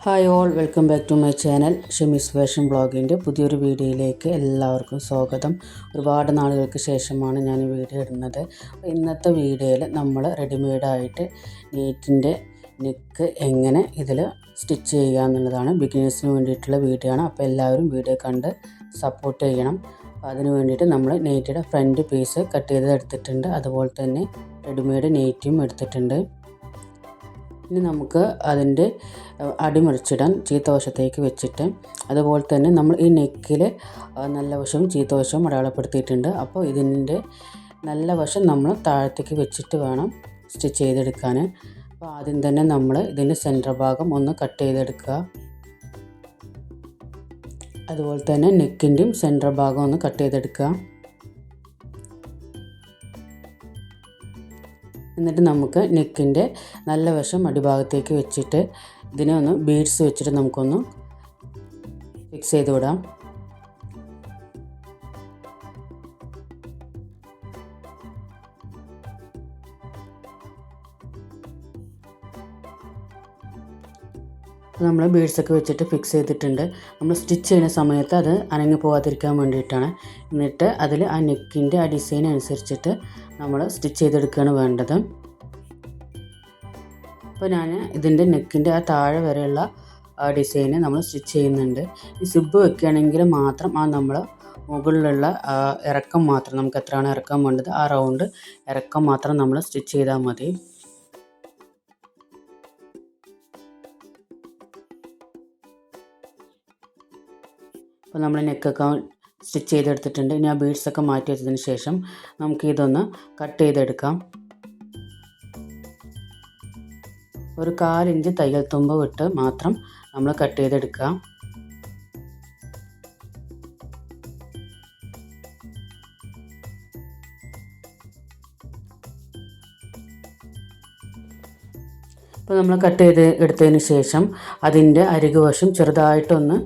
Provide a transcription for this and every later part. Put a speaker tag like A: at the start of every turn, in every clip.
A: Hi all, welcome back to my channel Shemi's fashion ബ്ലോഗിൻ്റെ പുതിയൊരു വീഡിയോയിലേക്ക് എല്ലാവർക്കും സ്വാഗതം. ഒരുപാട് നാളുകൾക്ക് ശേഷമാണ് ഞാൻ വീഡിയോ ഇടുന്നത്. ഇന്നത്തെ വീഡിയോയിൽ നമ്മൾ റെഡിമെയ്ഡായിട്ട് നെറ്റിൻ്റെ നെക്ക് എങ്ങനെ ഇതിൽ സ്റ്റിച്ച് ചെയ്യുക എന്നുള്ളതാണ്. ബിഗിനേഴ്സിന് വേണ്ടിയിട്ടുള്ള വീഡിയോ ആണ്. അപ്പോൾ എല്ലാവരും വീഡിയോ കണ്ട് സപ്പോർട്ട് ചെയ്യണം. അതിന് വേണ്ടിയിട്ട് നമ്മൾ നെറ്റിയുടെ ഫ്രണ്ട് പീസ് കട്ട് ചെയ്ത് എടുത്തിട്ടുണ്ട്. അതുപോലെ തന്നെ റെഡിമെയ്ഡ് നെറ്റിയും എടുത്തിട്ടുണ്ട്. ഇനി നമുക്ക് അതിൻ്റെ അടിമുറിച്ചിടാൻ ചീത്തവശത്തേക്ക് വെച്ചിട്ട്, അതുപോലെ തന്നെ നമ്മൾ ഈ നെക്കിൽ നല്ല വശവും ചീത്തവശവും അടയാളപ്പെടുത്തിയിട്ടുണ്ട്. അപ്പോൾ ഇതിൻ്റെ നല്ല വശം നമ്മൾ താഴത്തേക്ക് വെച്ചിട്ട് വേണം സ്റ്റിച്ച് ചെയ്തെടുക്കാൻ. അപ്പോൾ ആദ്യം തന്നെ നമ്മൾ ഇതിൻ്റെ സെൻറ്റർ ഭാഗം ഒന്ന് കട്ട് ചെയ്തെടുക്കുക. അതുപോലെ തന്നെ നെക്കിൻ്റെയും സെൻറ്റർ ഭാഗം ഒന്ന് കട്ട് ചെയ്തെടുക്കുക. എന്നിട്ട് നമുക്ക് നെക്കിൻ്റെ നല്ല വശം അടിഭാഗത്തേക്ക് വെച്ചിട്ട് ഇതിനെ ഒന്ന് ബീഡ്സ് വെച്ചിട്ട് നമുക്കൊന്ന് ഫിക്സ് ചെയ്ത് വിടാം. നമ്മൾ ബീഡ്സൊക്കെ വെച്ചിട്ട് ഫിക്സ് ചെയ്തിട്ടുണ്ട്. നമ്മൾ സ്റ്റിച്ച് ചെയ്യുന്ന സമയത്ത് അത് അനങ്ങി പോകാതിരിക്കാൻ വേണ്ടിയിട്ടാണ്. എന്നിട്ട് അതിൽ ആ നെക്കിൻ്റെ ആ ഡിസൈൻ അനുസരിച്ചിട്ട് നമ്മൾ സ്റ്റിച്ച് ചെയ്തെടുക്കുകയാണ് വേണ്ടത്. അപ്പോൾ ഞാൻ ഇതിൻ്റെ നെക്കിൻ്റെ ആ താഴെ വരെയുള്ള ആ ഡിസൈന് നമ്മൾ സ്റ്റിച്ച് ചെയ്യുന്നുണ്ട്. ഈ സിബ് വെക്കുകയാണെങ്കിൽ മാത്രം നമ്മൾ മുകളിലുള്ള ഇറക്കം മാത്രം, നമുക്ക് എത്രയാണ് ഇറക്കം വേണ്ടത് ആ റൗണ്ട് ഇറക്കം മാത്രം നമ്മൾ സ്റ്റിച്ച് ചെയ്താൽ മതി. അപ്പോൾ നമ്മൾ നെക്കൊക്കെ സ്റ്റിച്ച് ചെയ്തെടുത്തിട്ടുണ്ട്. ഇനി ആ ബീഡ്സൊക്കെ മാറ്റി വെച്ചതിന് ശേഷം നമുക്ക് ഇതൊന്ന് കട്ട് ചെയ്തെടുക്കാം. ഒരു 1/4 ഇഞ്ച് തയ്യൽ തുമ്പ് വിട്ട് മാത്രം നമ്മൾ കട്ട് ചെയ്തെടുക്കുക. ഇപ്പോൾ നമ്മൾ കട്ട് ചെയ്ത് എടുത്തതിന് ശേഷം അതിൻ്റെ അരികുവശം ചെറുതായിട്ടൊന്ന്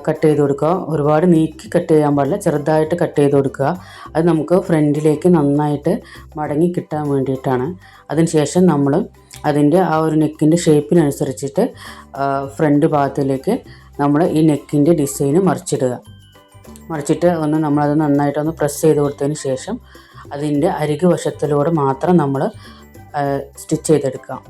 A: കട്ട് ചെയ്ത് കൊടുക്കുക. ഒരുപാട് നീക്കി കട്ട് ചെയ്യാൻ പാടില്ല, ചെറുതായിട്ട് കട്ട് ചെയ്ത് കൊടുക്കുക. അത് നമുക്ക് ഫ്രണ്ടിലേക്ക് നന്നായിട്ട് മടങ്ങി കിട്ടാൻ വേണ്ടിയിട്ടാണ്. അതിനുശേഷം നമ്മൾ അതിൻ്റെ ആ ഒരു നെക്കിൻ്റെ ഷേപ്പിനനുസരിച്ചിട്ട് ഫ്രണ്ട് ഭാഗത്തിലേക്ക് നമ്മൾ ഈ നെക്കിൻ്റെ ഡിസൈന് മറിച്ചിട്ട് നമ്മളത് നന്നായിട്ടൊന്ന് പ്രസ് ചെയ്ത് കൊടുത്തതിന് ശേഷം അതിൻ്റെ അരികു വശത്തിലൂടെ മാത്രം നമ്മൾ സ്റ്റിച്ച് ചെയ്തെടുക്കാം.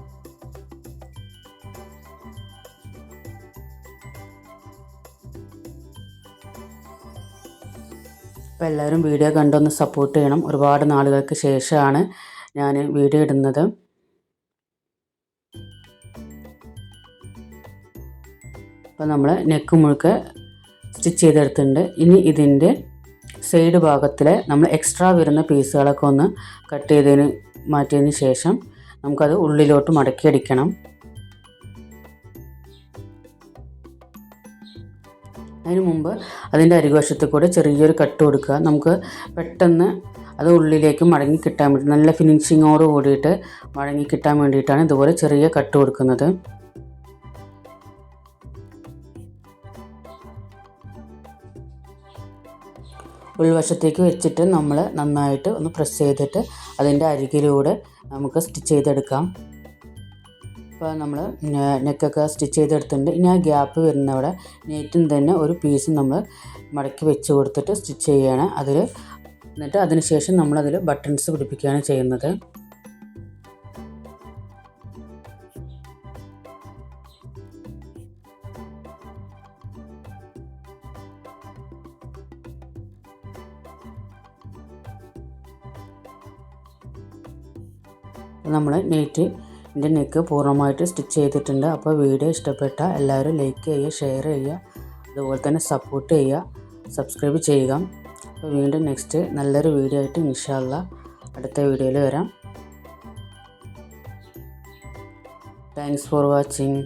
A: അപ്പോൾ എല്ലാവരും വീഡിയോ കണ്ടൊന്ന് സപ്പോർട്ട് ചെയ്യണം. ഒരുപാട് നാളുകൾക്ക് ശേഷമാണ് ഞാൻ വീഡിയോ ഇടുന്നത്. അപ്പോൾ നമ്മൾ നെക്ക് മുഴുക്കെ സ്റ്റിച്ച് ചെയ്തെടുത്തിട്ടുണ്ട്. ഇനി ഇതിൻ്റെ സൈഡ് ഭാഗത്തിൽ നമ്മൾ എക്സ്ട്രാ വരുന്ന പീസുകളൊക്കെ ഒന്ന് കട്ട് ചെയ്തതിന് മാറ്റിയതിന് ശേഷം നമുക്കത് ഉള്ളിലോട്ട് മടക്കി അടിക്കണം. അതിന് മുമ്പ് അതിൻ്റെ അരികുവശത്ത് കൂടെ ചെറിയൊരു കട്ട് കൊടുക്കുക. നമുക്ക് പെട്ടെന്ന് അത് ഉള്ളിലേക്ക് മടങ്ങി കിട്ടാൻ വേണ്ടി, നല്ല ഫിനിഷിങ്ങോട് കൂടിയിട്ട് മടങ്ങി കിട്ടാൻ വേണ്ടിയിട്ടാണ് ഇതുപോലെ ചെറിയ കട്ട് കൊടുക്കുന്നത്. ഉൾവശത്തേക്ക് വെച്ചിട്ട് നമ്മൾ നന്നായിട്ട് ഒന്ന് പ്രസ് ചെയ്തിട്ട് അതിൻ്റെ അരികിലൂടെ നമുക്ക് സ്റ്റിച്ച് ചെയ്തെടുക്കാം. ഇപ്പോൾ നമ്മൾ നെക്കൊക്കെ സ്റ്റിച്ച് ചെയ്തെടുത്തിട്ടുണ്ട്. ഇനി ആ ഗ്യാപ്പ് വരുന്നവിടെ നെറ്റും തന്നെ ഒരു പീസ് നമ്മൾ മടക്കി വെച്ച് കൊടുത്തിട്ട് സ്റ്റിച്ച് ചെയ്യുകയാണ്. എന്നിട്ട് അതിന് ശേഷം നമ്മളതിൽ ബട്ടൺസ് പിടിപ്പിക്കുകയാണ് ചെയ്യുന്നത്. നമ്മൾ നെറ്റിൻ്റെ നെക്ക് പൂർണ്ണമായിട്ട് സ്റ്റിച്ച് ചെയ്തിട്ടുണ്ട്. അപ്പോൾ വീഡിയോ ഇഷ്ടപ്പെട്ട എല്ലാവരും ലൈക്ക് ചെയ്യുക, ഷെയർ ചെയ്യുക, അതുപോലെ തന്നെ സപ്പോർട്ട് ചെയ്യുക, സബ്സ്ക്രൈബ് ചെയ്യുക. അപ്പോൾ വീണ്ടും നെക്സ്റ്റ് നല്ലൊരു വീഡിയോ ആയിട്ട് ഇൻഷാ അല്ലാഹ് അടുത്ത വീഡിയോയിൽ വരാം. Thanks for watching.